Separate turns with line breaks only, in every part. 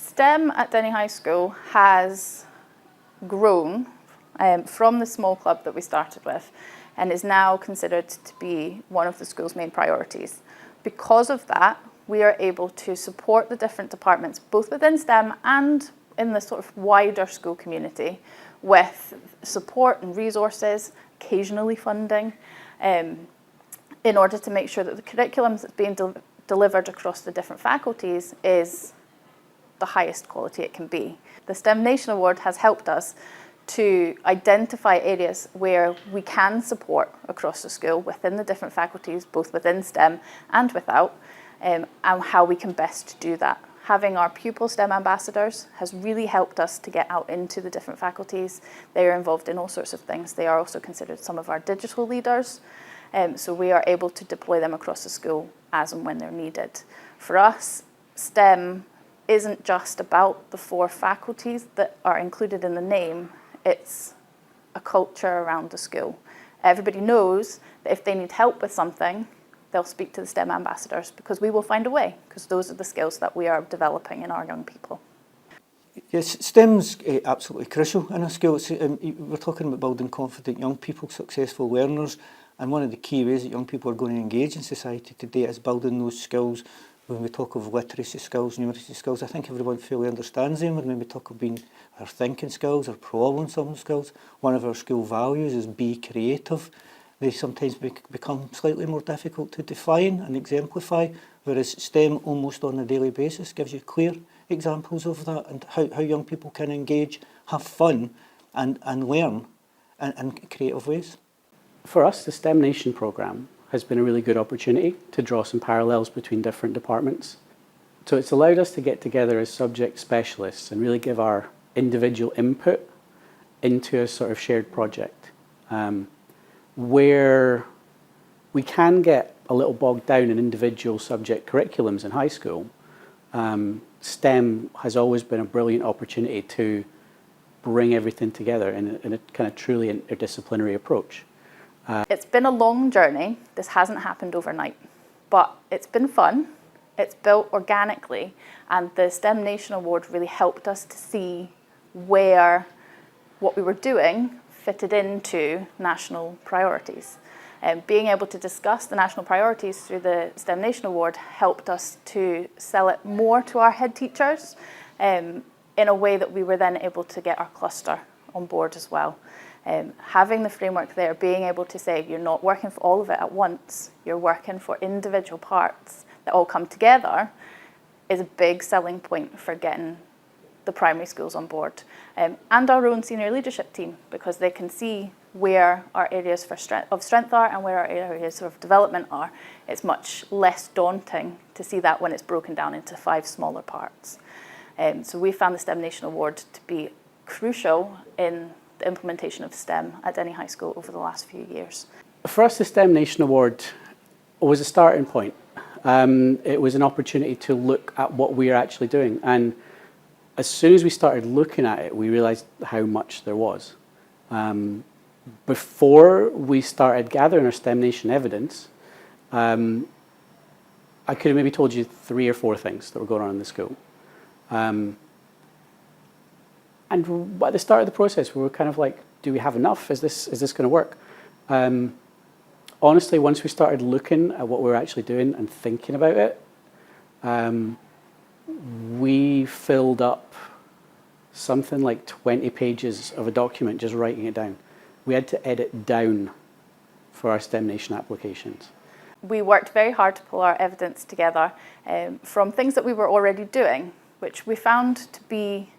STEM at Denny High School has grown from the small club that we started with and is now considered to be one of the school's main priorities. Because of that, we are able to support the different departments, both within STEM and in the sort of wider school community, with support and resources, occasionally funding, in order to make sure that the curriculum that's being delivered across the different faculties is the highest quality it can be. The STEM Nation Award has helped us to identify areas where we can support across the school within the different faculties, both within STEM and without, and how we can best do that. Having our pupil STEM ambassadors has really helped us to get out into the different faculties. They are involved in all sorts of things. They are also considered some of our digital leaders, so we are able to deploy them across the school as and when they're needed. For us, STEM isn't just about the 4 faculties that are included in the name, it's a culture around the school. Everybody knows that if they need help with something, they'll speak to the STEM ambassadors because we will find a way, because those are the skills that we are developing in our young people.
Yes, STEM's absolutely crucial in a school. We're talking about building confident young people, successful learners, and one of the key ways that young people are going to engage in society today is building those skills. When we talk of literacy skills, numeracy skills, I think everyone fully understands them. When we talk of being our thinking skills, our problem-solving skills, one of our school values is be creative. They sometimes become slightly more difficult to define and exemplify, whereas STEM almost on a daily basis gives you clear examples of that and how young people can engage, have fun and learn in creative ways.
For us, the STEM Nation programme has been a really good opportunity to draw some parallels between different departments. So it's allowed us to get together as subject specialists and really give our individual input into a sort of shared project, where we can get a little bogged down in individual subject curriculums in high school. STEM has always been a brilliant opportunity to bring everything together in a kind of truly interdisciplinary approach.
It's been a long journey. This hasn't happened overnight, but it's been fun. It's built organically, and the STEM Nation Award really helped us to see where what we were doing fitted into national priorities. Being able to discuss the national priorities through the STEM Nation Award helped us to sell it more to our head teachers in a way that we were then able to get our cluster on board as well. Having the framework there, being able to say you're not working for all of it at once, you're working for individual parts that all come together, is a big selling point for getting the primary schools on board. And our own senior leadership team, because they can see where our areas of strength are and where our areas of development are. It's much less daunting to see that when it's broken down into 5 smaller parts. So we found the STEM Nation Award to be crucial in the implementation of STEM at Denny High School over the last few years.
For us, the STEM Nation Award was a starting point. It was an opportunity to look at what we are actually doing. And as soon as we started looking at it, we realized how much there was. Before we started gathering our STEM Nation evidence, I could have maybe told you 3 or 4 things that were going on in the school. And at the start of the process, we were kind of like, do we have enough? Is this going to work? Honestly, once we started looking at what we were actually doing and thinking about it, we filled up something like 20 pages of a document just writing it down. We had to edit down for our STEM Nation applications.
We worked very hard to pull our evidence together from things that we were already doing, which we found to be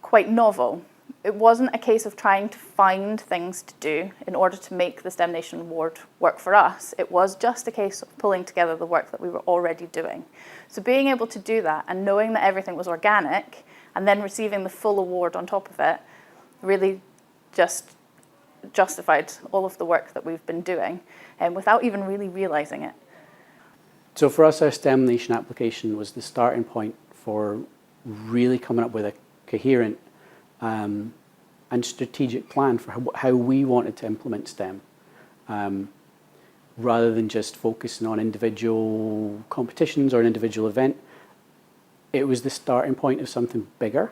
quite novel. It wasn't a case of trying to find things to do in order to make the STEM Nation Award work for us. It was just a case of pulling together the work that we were already doing. So being able to do that and knowing that everything was organic and then receiving the full award on top of it really just justified all of the work that we've been doing without even really realizing it.
So for us, our STEM Nation application was the starting point for really coming up with a coherent and strategic plan for how we wanted to implement STEM, rather than just focusing on individual competitions or an individual event. it was the starting point of something bigger.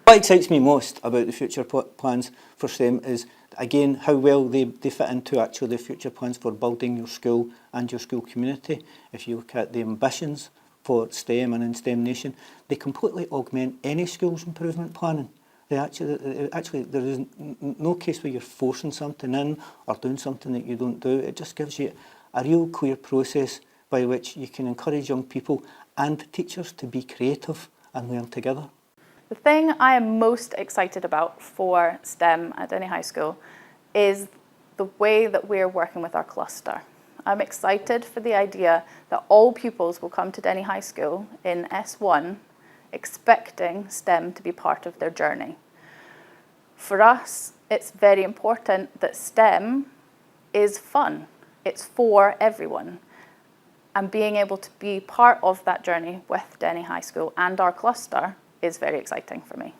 What excites me most about the future plans for STEM is, again, how well they fit into actually the future plans for building your school and your school community. If you look at the ambitions for STEM and in STEM Nation, they completely augment any school's improvement planning. They actually there is no case where you're forcing something in or doing something that you don't do. It just gives you a real clear process by which you can encourage young people and teachers to be creative and learn together.
The thing I am most excited about for STEM at Denny High School is the way that we're working with our cluster. I'm excited for the idea that all pupils will come to Denny High School in S1 expecting STEM to be part of their journey. For us, it's very important that STEM is fun. It's for everyone. And being able to be part of that journey with Denny High School and our cluster is very exciting for me.